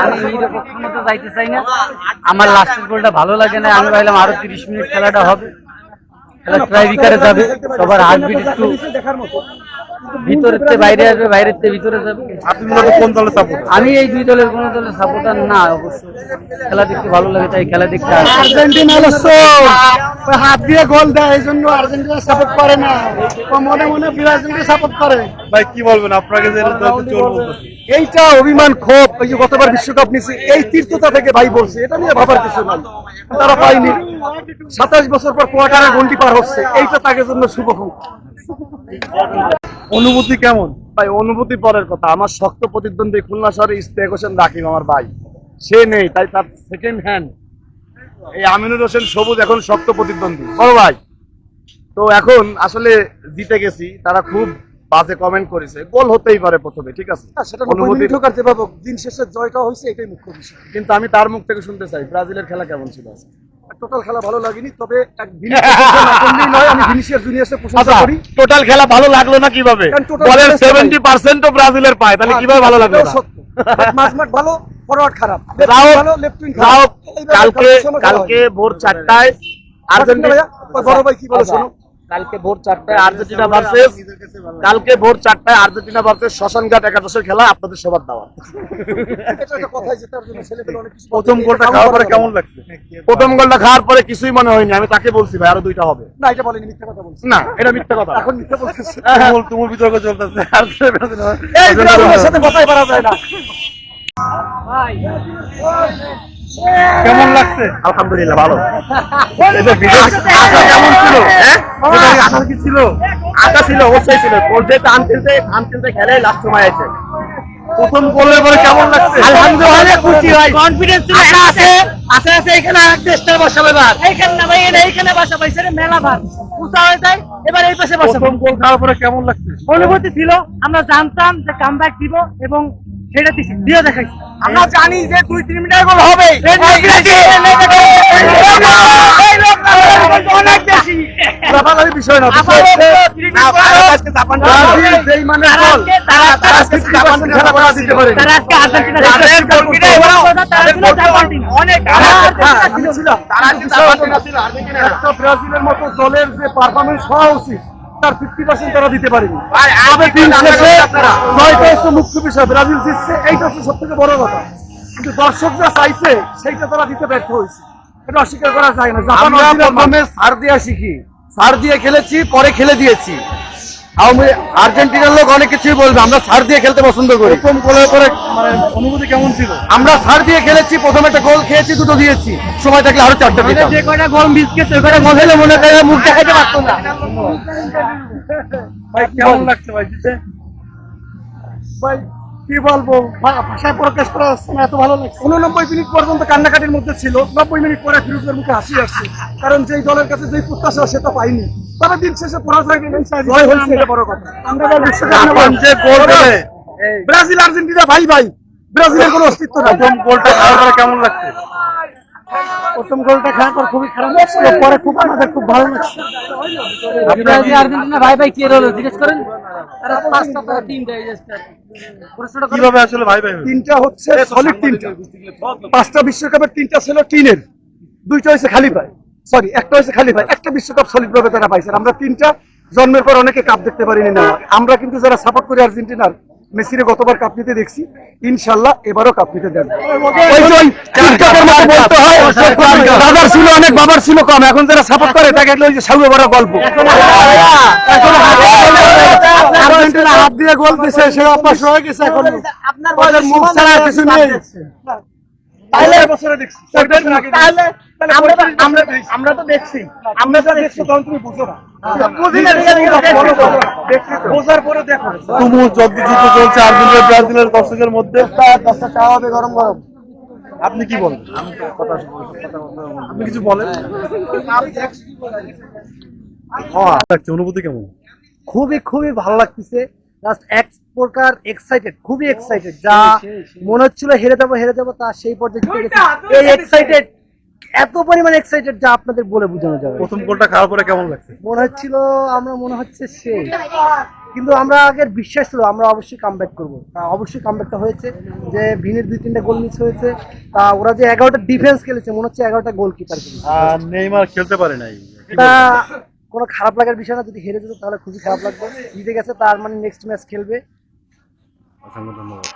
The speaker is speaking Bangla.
আমি নিরপেক্ষ তো যাইতে চাই না, আমার লাস্টের গোলটা ভালো লাগে না, আমি ভাবলাম আরো 30 মিনিট খেলাটা হবে, খেলা ট্রাইবিকারে যাবে, সবার হার্টবিট একটু ভিতরের থেকে বাইরে আসবে, বাইরের থেকে ভিতরে যাবে। আপনি মূলত কোন দলের সাপোর্ট? আমি এই দুই দলের কোনো দলের সাপোর্টার না, অবশ্য খেলা দেখতে ভালো লাগে তাই খেলা দেখতে আসি। আর্জেন্টিনা হাত দিয়ে গোল দেয়, এই জন্য আর্জেন্টিনা সাপোর্ট করে না, মনে মনে ব্রাজিলকে সাপোর্ট করে। ভাই কি বলবেন, আপনাকে যে চোর বলতেছে? এইটা অভিমান ক্ষোভ, এই যে গতবার বিশ্বকাপ নিচ্ছে এই তীর্থতা থেকে ভাই বলছে, এটা নিয়ে ভাবার কিছু নাই, তারা পায়নি। 27 বছর পর কোয়ার্টারের গন্ডি পার হচ্ছে, এইটা তাদের জন্য শুভ। অনুভূতি কেমন? ভাই অনুভূতি পরের কথা, আমার শক্ত প্রতিদ্বন্দ্বী খুলনা শহরে ইশতিয়াক হোসেন রাকিব আমার ভাই, সে নেই, তাই তার সেকেন্ড হ্যান্ড এই আমিনুর হোসেন সবুজ এখন শক্ত প্রতিদ্বন্দ্বী বড় ভাই। তো এখন আসলে জিতে গেছি, তারা খুব বাজে কমেন্ট করেছে, গোল হতেই পারে প্রথমে, ঠিক আছে, অনুভূতি ঢোকাতে পাবো, দিন শেষে জয়টা হয়েছে এটাই মুখ্য বিষয়। কিন্তু আমি তার মুখ থেকে শুনতে চাই ব্রাজিলের খেলা কেমন ছিল আজকে। টোটাল খেলা ভালো লাগেনি, তবে এক নয়, আমি ভিনিসিয়াস জুনিয়রকে প্রশংসা করি। টোটাল খেলা ভালো লাগলো না কিভাবে? বলের 70% তো ব্রাজিলের পায়, তাহলে কিভাবে ভালো লাগলো না? মাঝমাঠ ভালো, ফরওয়ার্ড খারাপ, ভালো, লেফট উইং খারাপ। কালকে ভোর 4টায় আর্জেন্টিনা, বড় ভাই কি বলে শোনো, কালকে ভোর 4টায় আর্জেন্টিনা ভার্সেস শ্মশানঘাট একাদশের খেলা, আপনাদের সবার দাওয়াত। প্রথম গোলটা খাওয়ার পরে কেমন লাগছে? প্রথম গোলটা খাওয়ার পরে কিছুই মনে হয়নি, আমি তাকে বলছি ভাই আরো 2টা হবে। না এটা বলেনি, মিথ্যা কথা বলছি। না এটা মিথ্যা কথা, এখন মিথ্যা বলতেছে। তুমুল বিতর্ক চলতেছে, এই ব্রাজিলের সাথে কথাই পারা যায় না। কেমন লাগছে? আলহামদুলিল্লাহ ভালো। আশা কেমন ছিল? আশা কি ছিল? আশা ছিল, অবশ্যই ছিল। আনতে খেলে লাস্ট সময় আছে। প্রথম গোলের পরে কেমন লাগছে? আলহামদুলিল্লাহ খুশি ভাই, কনফিডেন্স ছিল, আশা আছে এখানে আরেকটা স্টার বসাবে, এবার এইখানে না ভাই, এইখানে বসাবে, সেটা মেলা ভার উঁচা হয়ে যায়, এবার এই পাশে বসাবে। প্রথম গোল খাওয়ার পরে কেমন লাগছে? অনুভূতি ছিল, আমরা জানতাম যে কামব্যাক দিব এবং সেটা দিয়ে দেখাইছি। আমরা জানি যে 2-3 মিনিটের গোল হবে, অনেক বেশি ব্যাপার বিষয় না, ব্রাজিলের মতো দলের যে পারফরমেন্স হওয়া উচিত তার 50% তারা দিতে পারেনি। মুখ্য বিষয় ব্রাজিল জিতছে, এইটা হচ্ছে সব থেকে বড় কথা, কিন্তু দর্শকরা চাইছে সেইটা তারা দিতে ব্যর্থ হয়েছে, এটা অস্বীকার করা যায় না। প্রথমে সার দিয়ে শিখি, সার দিয়ে খেলেছি, পরে খেলে দিয়েছি। আর্জেন্টিনার লোক অনেক কিছুই বলবে, আমরা সার দিয়ে খেলতে পছন্দ করি। প্রথম গোলের পরে মানে অনুভূতি কেমন ছিল? আমরা সার দিয়ে খেলেছি, প্রথম একটা গোল খেয়েছি, 2টো দিয়েছি, সময় থাকলে আরো 4টা দিতাম। যে কয়টা গোল মিস গেছে ওই কয়টা গোল হলে মনে করে মুখ দেখাইতে পারতো না। ভাই কেমন লাগছে ভাই জিতে? ভাই কি বলবো, ভাষায় প্রকাশ করা যাচ্ছে না, এত ভালো লাগছে। 89 মিনিট পর্যন্ত কান্নাকাটির মধ্যে ছিল, 90 মিনিট পরে ফিরোজের মুখে হাসি আসছে, কারণ যেই দলের কাছে যেই প্রত্যাশা সেটা পাইনি। তবে দিন শেষে পরাজয় হয়েছে, এটা বড় কথা। ব্রাজিল আর্জেন্টিনা ভাই ভাই, ব্রাজিলের কোনো অস্তিত্ব নাই। প্রথম গোলটা খাওয়ার পরে কেমন লাগছে? প্রথম গোলটা খাওয়ার পর খুবই খারাপ লাগছিল, পরে খুব আমাদের খুব ভালো লাগছে। আর্জেন্টিনা ভাই ভাই কি হলো জিজ্ঞেস করেন, তারা 5টা করে টিম দেয়। কিভাবে আসলে ভাই ভাই? 3টা হচ্ছে সলিড, 3টা 5টা বিশ্বকাপের 3টা ছিল টিনের, 2টা হয়েছে খালি পায়, সরি একটা হয়েছে খালি পায়, একটা বিশ্বকাপ সলিড ভাবে তারা পাইছে। আমরা 3টা জন্মের পর অনেকে কাপ দেখতে পারিনি না। আমরা কিন্তু যারা সাপোর্ট করি আর্জেন্টিনার, মেসিরে গতবার কাপ নিতে দেখছি, ইনশাল্লাহ এবারও কাপ নিতে দেন। দাদার ছিল অনেক, বাবার ছিল কম, এখন যারা সাপোর্ট করে তাকে সাউরে বড় গল্প। আর্জেন্টিনা হাত দিয়ে গোল দিছে, সে অভ্যাস হয়ে গেছে, এখন আপনার মুখ ছাড়া কিছু নেই। আমরা তো দেখছি, আমরা তো দেখছি, তখন তুমি বুঝো না, বোঝার পরে দেখো। তুমুল যুদ্ধ চলছে আর্জেন্টিনা ব্রাজিলের দর্শকের মধ্যে, চা হবে গরম গরম। আপনি কি বলেন? আপনি কিছু বলেন? অনুভূতি কেমন? খুবই খুবই ভালো লাগতেছে, এক প্রকার এক্সাইটেড, খুবই এক্সাইটেড, যা মনে হচ্ছিল হেরে যাবো তা সেই পর্যায়ে এই এক্সাইটেড, এত পরিমাণ এক্সাইটেড যা আপনাদের বলে বোঝানো যাবে। প্রথম গোলটা খাওয়ার পরে কেমন লাগছে? মনে হচ্ছিল, আমরা মনে হচ্ছে সেই কিন্তু আমরা আগের বিশ্বাস ছিল আমরা অবশ্যই কামব্যাক করবো, তা অবশ্যই কামব্যাকটা হয়েছে। যে ভিনের 2-3টা গোল মিস হয়েছে, তা ওরা যে 11টা ডিফেন্স খেলেছে মনে হচ্ছে 11টা গোলকিপার খেলেছে। আর নেইমার খেলতে পারে নাই। এটা কোনো খারাপ লাগার বিষয় না, যদি হেরে যেত তাহলে খুবই খারাপ লাগবে। জিতে গেছে তার মানে নেক্সট ম্যাচ খেলবে। অসংখ্য ধন্যবাদ।